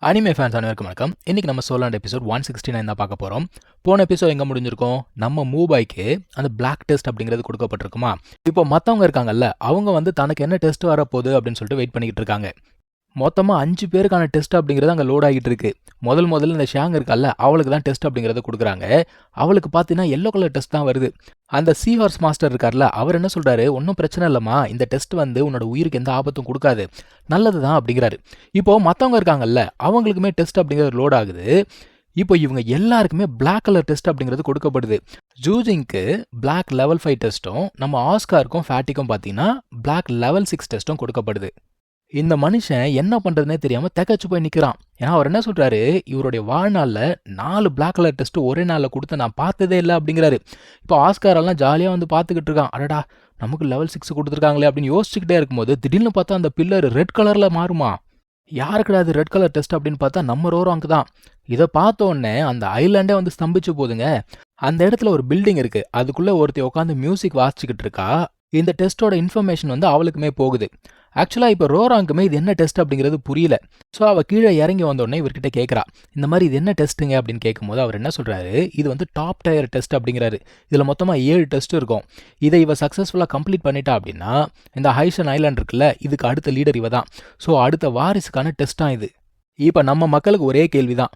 Anime fans அனைவருக்கும் வணக்கம். இன்னைக்கு நம்ம சோலாண்ட் எபிசோட் 169 தான் பார்க்க போகிறோம். போன எபிசோட் எங்கே முடிஞ்சிருக்கோம்? நம்ம மூபாய்க்கு அந்த பிளாக் டெஸ்ட் அப்படிங்கிறது கொடுக்கப்பட்டிருக்குமா. இப்போ மற்றவங்க இருக்காங்கல்ல, அவங்க வந்து தனக்கு என்ன டெஸ்ட் வரப்போகுது அப்படின்னு சொல்லிட்டு வெயிட் பண்ணிக்கிட்டு இருக்காங்க. மொத்தமாக 5 பேருக்கான டெஸ்ட் அப்படிங்கிறது அங்கே லோட் ஆகிட்டு இருக்கு. முதல்ல இந்த ஷாங் இருக்கால, அவளுக்கு தான் டெஸ்ட் அப்படிங்கிறத கொடுக்குறாங்க. அவளுக்கு பார்த்தீங்கன்னா எல்லோ கலர் டெஸ்ட் தான் வருது. அந்த சீ ஹார்ஸ் மாஸ்டர் இருக்கார்ல, அவர் என்ன சொல்கிறாரு, ஒன்றும் பிரச்சனை இல்லைம்மா, இந்த டெஸ்ட் வந்து உன்னோட உயிருக்கு எந்த ஆபத்தும் கொடுக்காது, நல்லது தான் அப்படிங்கிறாரு. இப்போது மற்றவங்க இருக்காங்கல்ல, அவங்களுக்குமே டெஸ்ட் அப்படிங்கிறது லோட் ஆகுது. இப்போ இவங்க எல்லாருக்குமே பிளாக் கலர் டெஸ்ட் அப்படிங்கிறது கொடுக்கப்படுது. ஜூஜிங்க்கு பிளாக் லெவல் 5 டெஸ்ட்டும், நம்ம ஆஸ்காருக்கும் ஃபேட்டிக்கும் பார்த்தீங்கன்னா பிளாக் லெவல் 6 டெஸ்ட்டும் கொடுக்கப்படுது. இந்த மனுஷன் என்ன பண்றதுனே தெரியாம திகைச்சு போய் நிக்கிறான். ஏன்னா அவர் என்ன சொல்றாரு, இவருடைய வாழ்நாள்ல 4 பிளாக் கலர் டெஸ்ட் ஒரே நாள்ல கொடுத்து நான் பார்த்ததே இல்லை அப்படிங்கிறாரு. இப்போ ஆஸ்கார் எல்லாம் ஜாலியா வந்து பார்த்துக்கிட்டு இருக்கான். அடடா, நமக்கு லெவல் 6 கொடுத்துருக்காங்களே அப்படின்னு யோசிச்சுக்கிட்டே இருக்கும்போது திடீர்னு பார்த்தா அந்த பில்லர் ரெட் கலர்ல மாறுமா. யாருக்குடா அது ரெட் கலர் டெஸ்ட் அப்படின்னு பார்த்தா நம்ம ரோராங்கு தான். இதை பார்த்த உடனே அந்த ஐலாண்டே வந்து ஸ்தம்பிச்சு போகுதுங்க. அந்த இடத்துல ஒரு பில்டிங் இருக்கு, அதுக்குள்ள ஒருத்தி உட்காந்து மியூசிக் வாசிச்சுக்கிட்டு இருக்கா. இந்த டெஸ்ட்டோட இன்ஃபர்மேஷன் வந்து அவளுக்குமே போகுது. ஆக்சுவலாக இப்போ ரோராங்குமே இது என்ன டெஸ்ட் அப்படிங்கிறது புரியல. ஸோ அவள் கீழே இறங்கி வந்தோடனே இவர்கிட்ட கேட்குறா, இந்த மாதிரி இது என்ன டெஸ்ட்டுங்க அப்படின்னு கேட்கும்போது அவர் என்ன சொல்கிறாரு, இது வந்து டாப் டயர் டெஸ்ட் அப்படிங்கிறாரு. இதில் மொத்தமாக 7 டெஸ்ட் இருக்கும். இதை இவ சக்ஸஸ்ஃபுல்லாக கம்ப்ளீட் பண்ணிட்டா அப்படின்னா இந்த ஹைஷன் ஐலாண்ட் இருக்குல்ல, இதுக்கு அடுத்த லீடர் இவ தான். ஸோ அடுத்த வாரிசுக்கான டெஸ்ட் தான் இது. இப்போ நம்ம மக்களுக்கு ஒரே கேள்வி தான்,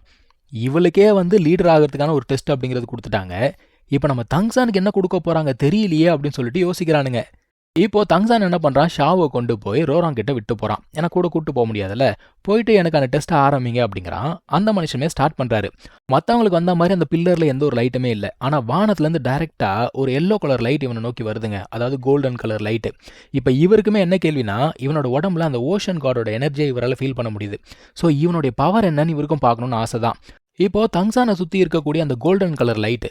இவளுக்கே வந்து லீடர் ஆகிறதுக்கான ஒரு டெஸ்ட் அப்படிங்கிறது கொடுத்துட்டாங்க. இப்போ நம்ம தங்சானுக்கு என்ன கொடுக்க போகிறாங்க தெரியலையே அப்படின்னு சொல்லிட்டு யோசிக்கிறானுங்க. இப்போ தங்சான் என்ன பண்ணுறான், ஷாவை கொண்டு போய் ரோராங் கிட்ட விட்டு போகிறான். ஏன்னா கூட கூட்டு போக முடியாதுல்ல. போயிட்டு எனக்கு அந்த டெஸ்ட்டை ஆரம்பிங்க அப்படிங்கிறான். அந்த மனுஷமே ஸ்டார்ட் பண்ணுறாரு. மற்றவங்களுக்கு வந்த மாதிரி அந்த பில்லரில் எந்த ஒரு லைட்டுமே இல்லை. ஆனால் வானத்துலேருந்து டைரெக்டாக ஒரு எல்லோ கலர் லைட் இவனை நோக்கி வருதுங்க. அதாவது கோல்டன் கலர் லைட்டு. இப்போ இவருக்குமே என்ன கேள்வினா, இவனோட உடம்புல அந்த ஓஷன் காடோட எனர்ஜியை இவரால் ஃபீல் பண்ண முடியுது. ஸோ இவனுடைய பவர் என்னன்னு இவருக்கும் பார்க்கணுன்னு ஆசை தான். இப்போ தங்சானை சுற்றி இருக்கக்கூடிய அந்த கோல்டன் கலர் லைட்டு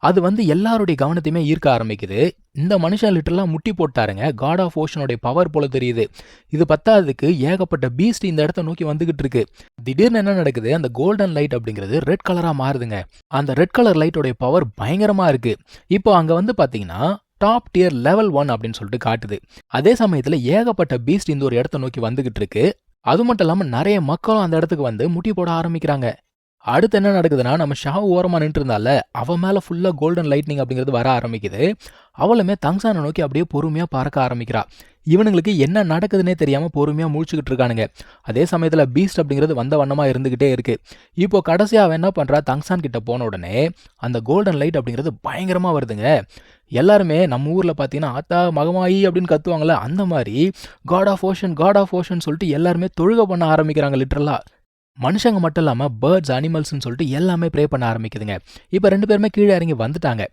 அது வந்து எல்லாருடைய கவனத்தையுமே ஈர்க்க ஆரம்பிக்குது. இந்த மனுஷன் லிட்டரலாக முட்டி போட்டாருங்க. காட் ஆஃப் ஓஷனுடைய பவர் போல தெரியுது. இது பத்தாததுக்கு ஏகப்பட்ட பீஸ்ட் இந்த இடத்த நோக்கி வந்துகிட்டு இருக்கு. திடீர்னு என்ன நடக்குது, அந்த கோல்டன் லைட் அப்படிங்கிறது ரெட் கலராக மாறுதுங்க. அந்த ரெட் கலர் லைட்டோடைய பவர் பயங்கரமாக இருக்கு. இப்போ அங்கே வந்து பார்த்தீங்கன்னா டாப் டியர் லெவல் 1 அப்படின்னு சொல்லிட்டு காட்டுது. அதே சமயத்தில் ஏகப்பட்ட பீஸ்ட் இந்த ஒரு இடத்த நோக்கி வந்துகிட்டு இருக்கு. அது மட்டும் இல்லாமல் நிறைய மக்களும் அந்த இடத்துக்கு வந்து முட்டி போட ஆரம்பிக்கிறாங்க. அடுத்து என்ன நடக்குதுன்னா, நம்ம ஷாவ் ஓரமாக நின்று இருந்தால அவன் மேலே ஃபுல்லாக கோல்டன் லைட்னிங் அப்படிங்கிறது வர ஆரம்பிக்குது. அவளுமே தங்சானை நோக்கி அப்படியே பொறுமையாக பறக்க ஆரம்பிக்கிறா. இவனுங்களுக்கு என்ன நடக்குதுன்னே தெரியாமல் பொறுமையாக முழிச்சுக்கிட்டு இருக்கானுங்க. அதே சமயத்தில் பீஸ்ட் அப்படிங்கிறது வந்த வண்ணமாக இருந்துக்கிட்டே இருக்கு. இப்போ கடைசியாக அவன் என்ன பண்ணுறா, தங்சான் கிட்ட போன உடனே அந்த கோல்டன் லைட் அப்படிங்கிறது பயங்கரமாக வருதுங்க. எல்லாருமே நம்ம ஊரில் பார்த்தீங்கன்னா ஆத்தா மகமாயி அப்படின்னு கத்துவாங்கள்ல, அந்த மாதிரி காட் ஆஃப் ஓஷன் சொல்லிட்டு எல்லாருமே தொழுகை பண்ண ஆரம்பிக்கிறாங்க லிட்டரலாக. மனுஷங்க மட்டும் இல்லாமல் பேர்ட்ஸ் அனிமல்ஸ்ன்னு சொல்லிட்டு எல்லாமே ப்ரே பண்ண ஆரம்பிக்குதுங்க. இப்போ 2 பேருமே கீழே இறங்கி வந்துட்டாங்க.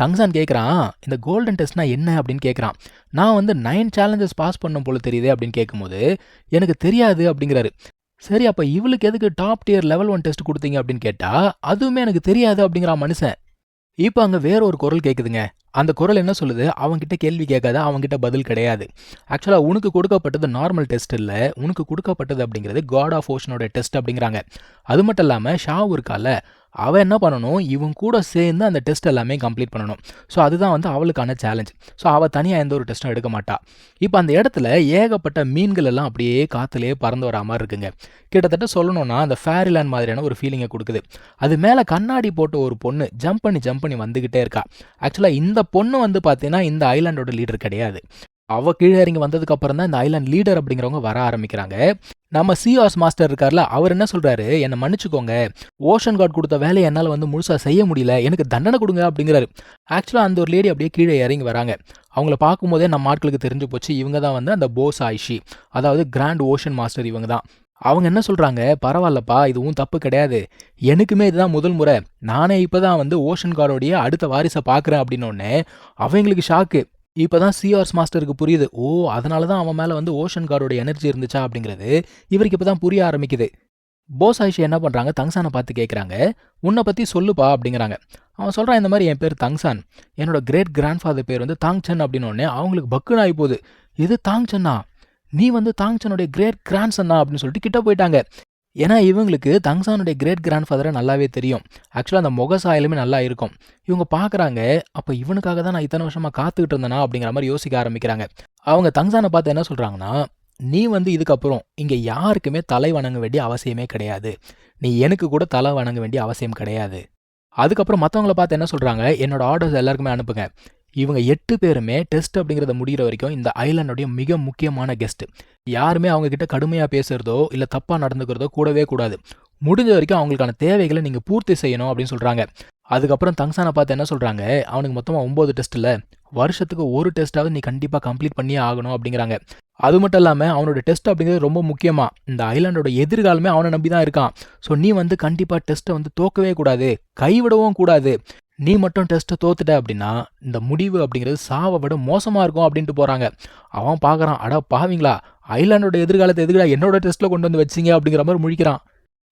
தங்சான் கேட்குறான், இந்த கோல்டன் டெஸ்ட்னா என்ன அப்படின்னு கேட்குறான். நான் வந்து 9 சேலஞ்சஸ் பாஸ் பண்ணும் போல தெரியுது அப்படின்னு கேட்கும்போது எனக்கு தெரியாது அப்படிங்கிறாரு. சரி, அப்போ இவளுக்கு எதுக்கு டாப் டியர் லெவல் 1 டெஸ்ட் கொடுத்தீங்க அப்படின்னு கேட்டால் அதுவுமே எனக்கு தெரியாது அப்படிங்கிறான் மனுஷன். இப்போ அங்கே வேற ஒரு குரல் கேட்குதுங்க. அந்த குரல் என்ன சொல்லுது, அவங்ககிட்ட கேள்வி கேட்காத, அவங்ககிட்ட பதில் கிடையாது. ஆக்சுவலாக உனக்கு கொடுக்கப்பட்டது நார்மல் டெஸ்ட் இல்லை, உனக்கு கொடுக்கப்பட்டது அப்படிங்கிறது காட் ஆஃப் ஓஷனோட டெஸ்ட் அப்படிங்கிறாங்க. அது மட்டும் இல்லாமல் ஷாவ் இருக்கால, அவள் என்ன பண்ணணும், இவன் கூட சேர்ந்து அந்த டெஸ்ட் எல்லாமே கம்ப்ளீட் பண்ணணும். ஸோ அதுதான் வந்து அவளுக்கான சேலஞ்ச். ஸோ அவள் தனியாக எந்த ஒரு டெஸ்ட்டும் எடுக்க மாட்டா. இப்போ அந்த இடத்துல ஏகப்பட்ட மீன்கள் எல்லாம் அப்படியே காற்றுலேயே பறந்து வரா மாதிரி இருக்குங்க. கிட்டத்தட்ட சொல்லணும்னா அந்த ஃபேரிலேண்ட் மாதிரியான ஒரு ஃபீலிங்கை கொடுக்குது. அது மேலே கண்ணாடி போட்ட ஒரு பொண்ணு ஜம்ப் பண்ணி வந்துக்கிட்டே இருக்கா. ஆக்சுவலாக இந்த பொண்ணு வந்து பார்த்தீங்கன்னா இந்த ஐலாண்டோட லீடர் கிடையாது. அவ கீழே இறங்கி வந்ததுக்கு அப்புறம் தான் இந்த ஐலாண்ட் லீடர் அப்படிங்கிறவங்க வர ஆரம்பிக்கிறாங்க. நம்ம சீ ஹார்ஸ் மாஸ்டர் இருக்கார்ல, அவர் என்ன சொல்றாரு, என்னை மன்னிச்சுக்கோங்க, ஓஷன் காட் கொடுத்த வேலையை என்னால் வந்து முழுசாக செய்ய முடியல, எனக்கு தண்டனை கொடுங்க அப்படிங்கிறாரு. ஆக்சுவலாக அந்த ஒரு லேடி அப்படியே கீழே இறங்கி வராங்க. அவங்கள பார்க்கும்போதே நம்ம ஆட்களுக்கு தெரிஞ்சு போச்சு, இவங்க தான் வந்து அந்த போஸ் ஆயிஷி, அதாவது கிராண்ட் ஓஷன் மாஸ்டர் இவங்க தான். அவங்க என்ன சொல்கிறாங்க, பரவாயில்லப்பா, இதுவும் தப்பு கிடையாது, எனக்குமே இதுதான் முதல் முறை, நானே இப்போ தான் வந்து ஓஷன் காடோடைய அடுத்த வாரிசை பார்க்குறேன் அப்படின்னோடனே அவங்களுக்கு ஷாக்கு. இப்போ தான் சீ ஹார்ஸ் மாஸ்டருக்கு புரியுது, ஓ அதனால தான் அவன் மேலே வந்து ஓஷன் காடோட எனர்ஜி இருந்துச்சா அப்படிங்கிறது இவருக்கு இப்போ தான் புரிய ஆரம்பிக்குது. போஸ் ஆயிஷி என்ன பண்ணுறாங்க, தங்சானை பார்த்து கேட்குறாங்க, உன்னை பற்றி சொல்லுப்பா அப்படிங்கிறாங்க. அவன் சொல்கிறான், இந்த மாதிரி என் பேர் தங்சான், என்னோட கிரேட் கிராண்ட் ஃபாதர் பேர் வந்து தாங்சன் அப்படின்னோடனே அவங்களுக்கு பக்குன்னு ஆகி போகுது. இது தாங்சன்னா, நீ வந்து தாங்சனுடைய கிரேட் கிராண்ட் சன்னா அப்படின்னு சொல்லிட்டு கிட்ட போயிட்டாங்க. ஏன்னா இவங்களுக்கு தங்சானுடைய கிரேட் கிராண்ட் ஃபாதரை நல்லாவே தெரியும். ஆக்சுவலாக அந்த முக சாயலுமே நல்லா இருக்கும். இவங்க பார்க்குறாங்க, அப்போ இவனுக்காக தான் நான் இத்தனை வருஷமாக காத்துக்கிட்டு இருந்தேனா அப்படிங்கிற மாதிரி யோசிக்க ஆரம்பிக்கிறாங்க. அவங்க தங்சானை பார்த்து என்ன சொல்கிறாங்கன்னா, நீ வந்து இதுக்கப்புறம் இங்கே யாருக்குமே தலை வணங்க வேண்டிய அவசியமே கிடையாது. நீ எனக்கு கூட தலை வணங்க வேண்டிய அவசியம் கிடையாது. அதுக்கப்புறம் மற்றவங்கள பார்த்து என்ன சொல்கிறாங்க, என்னோட ஆர்டர்ஸ் எல்லாருக்குமே அனுப்புங்க. இவங்க 8 பேருமே டெஸ்ட் அப்படிங்கிறத முடிகிற வரைக்கும் இந்த ஐலாண்டுடைய மிக முக்கியமான கெஸ்ட்டு. யாருமே அவங்கக்கிட்ட கடுமையாக பேசுகிறதோ இல்லை தப்பாக நடந்துக்கிறதோ கூடவே கூடாது. முடிஞ்ச வரைக்கும் அவங்களுக்கான தேவைகளை நீங்கள் பூர்த்தி செய்யணும் அப்படின்னு சொல்கிறாங்க. அதுக்கப்புறம் தங்சானை பார்த்து என்ன சொல்கிறாங்க, அவனுக்கு மொத்தமாக 9 டெஸ்ட் இல்லை, வருஷத்துக்கு ஒரு டெஸ்ட்டாவது நீ கண்டிப்பாக கம்ப்ளீட் பண்ணியே ஆகணும் அப்படிங்கிறாங்க. அது மட்டும் இல்லாமல் அவனோட டெஸ்ட் அப்படிங்கிறது ரொம்ப முக்கியமாக, இந்த ஐலாண்டோட எதிர்காலமே அவனை நம்பி தான் இருக்கான். ஸோ நீ வந்து கண்டிப்பாக டெஸ்ட்டை வந்து தோக்கவே கூடாது, கைவிடவும் கூடாது. நீ மட்டும் டெஸ்ட்டை தோத்துட்ட அப்படின்னா இந்த முடிவு அப்படிங்கிறது சாவை விட மோசமாக இருக்கும் அப்படின்ட்டு போகிறாங்க. அவன் பார்க்குறான், அடா பாவீங்களா, ஐலாண்டோட எதிர்காலத்தை எதுக்குடா என்னோட டெஸ்ட்டில் கொண்டு வந்து வச்சிங்க அப்படிங்கிற மாதிரி முழிக்கிறான்.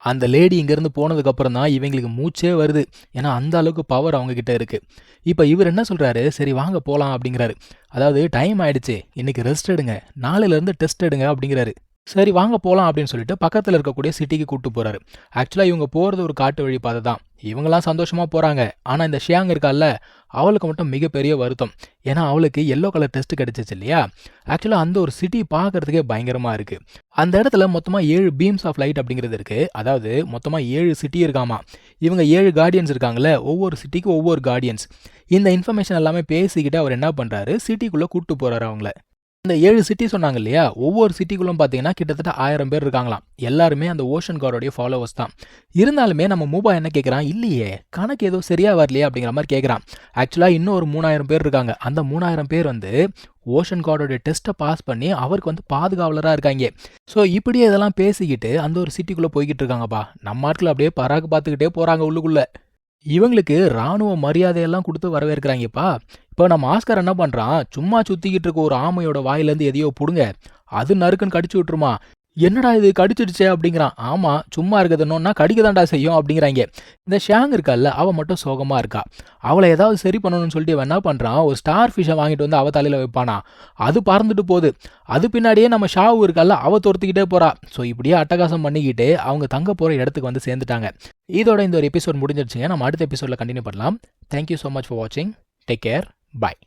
அந்த லேடி இங்கேருந்து போனதுக்கப்புறம் தான் இவங்களுக்கு மூச்சே வருது. ஏன்னா அந்த அளவுக்கு பவர் அவங்கக்கிட்ட இருக்குது. இப்போ இவர் என்ன சொல்கிறாரு, சரி வாங்க போகலாம் அப்படிங்கிறாரு. அதாவது டைம் ஆயிடுச்சு, இன்றைக்கி ரெஸ்ட் எடுங்க, நாளையிலேருந்து டெஸ்ட் எடுங்க அப்படிங்கிறாரு. சரி வாங்க போகலாம் அப்படின்னு சொல்லிட்டு பக்கத்தில் இருக்கக்கூடிய சிட்டிக்கு கூப்பிட்டு போகிறாரு. ஆக்சுவலாக இவங்க போகிறது ஒரு காட்டு வழி பாதை தான். இவங்களாம் சந்தோஷமாக போகிறாங்க. ஆனால் இந்த ஷியாங் இருக்கால்ல, அவளுக்கு மட்டும் மிகப்பெரிய வருத்தம். ஏன்னா அவளுக்கு எல்லோ கலர் டெஸ்ட் கிடச்சிச்சு இல்லையா. ஆக்சுவலாக அந்த ஒரு சிட்டி பார்க்குறதுக்கே பயங்கரமாக இருக்குது. அந்த இடத்துல மொத்தமாக 7 பீம்ஸ் ஆஃப் லைட் அப்படிங்கிறது இருக்குது. அதாவது மொத்தமாக 7 சிட்டி இருக்காமா. இவங்க 7 கார்டியன்ஸ் இருக்காங்களே, ஒவ்வொரு சிட்டிக்கும் ஒவ்வொரு கார்டியன்ஸ். இந்த இன்ஃபர்மேஷன் எல்லாமே பேசிக்கிட்டு அவர் என்ன பண்ணுறாரு, சிட்டிக்குள்ளே கூப்பிட்டு போகிறாரு அவங்கள. இந்த 7 சிட்டி சொன்னாங்க இல்லையா, ஒவ்வொரு சிட்டிக்குள்ளும் பார்த்தீங்கன்னா கிட்டத்தட்ட 1000 பேர் இருக்காங்களாம். எல்லாருமே அந்த ஓஷன் காடோடைய ஃபாலோவர்ஸ் தான். இருந்தாலுமே நம்ம மூபா என்ன கேட்குறான், இல்லையே கணக்கு ஏதோ சரியாக வரலையே அப்படிங்கிற மாதிரி கேட்குறான். ஆக்சுவலாக இன்னும் ஒரு 3000 பேர் இருக்காங்க. அந்த 3000 பேர் வந்து ஓஷன் காடோடைய டெஸ்ட்டை பாஸ் பண்ணி அவருக்கு வந்து பாதுகாவலராக இருக்காங்க. ஸோ இப்படியே இதெல்லாம் பேசிக்கிட்டு அந்த ஒரு சிட்டிக்குள்ளே போய்கிட்டு இருக்காங்கப்பா. நம்ம ஆட்கள் அப்படியே பராக்கு பார்த்துக்கிட்டே போகிறாங்க உள்ளுக்குள்ளே. இவங்களுக்கு ராணுவ மரியாதையெல்லாம் கொடுத்து வரவேற்கிறாங்கப்பா. இப்போ நம்ம ஆஸ்கர் என்ன பண்ணுறான், சும்மா சுற்றிக்கிட்டு இருக்க ஒரு ஆமையோட வாயிலேருந்து எதையோ பிடுங்க, அது நறுக்குன்னு கடிச்சு விட்டுருமா. என்னடா இது கடிச்சிடுச்சே அப்படிங்கிறான். ஆமாம், சும்மா இருக்கிறதுன்னா கடிக்க தாண்டா செய்யும் அப்படிங்கிறாங்க. இந்த ஷியாங் இருக்கால்ல, அவள் மட்டும் சோகமாக இருக்கா. அவளை ஏதாவது சரி பண்ணணும்னு சொல்லிட்டு அவன் என்ன பண்ணுறான், ஒரு ஸ்டார் ஃபிஷ்ஷை வாங்கிட்டு வந்து அவள் தலையில் வைப்பானா. அது பறந்துட்டு போகுது. அது பின்னாடியே நம்ம ஷாவு இருக்கால்ல, அவள் துரத்துக்கிட்டே போகிறா. ஸோ இப்படியே அட்டகாசம் பண்ணிக்கிட்டு அவங்க தங்க போகிற இடத்துக்கு வந்து சேர்ந்துட்டாங்க. இதோட இந்த ஒரு எபிசோட் முடிஞ்சிருச்சுங்க. நம்ம அடுத்த எபிசோடில் கண்டினியூ பண்ணலாம். தேங்க்யூ ஸோ மச் ஃபார் வாட்சிங். Take care. பாய்.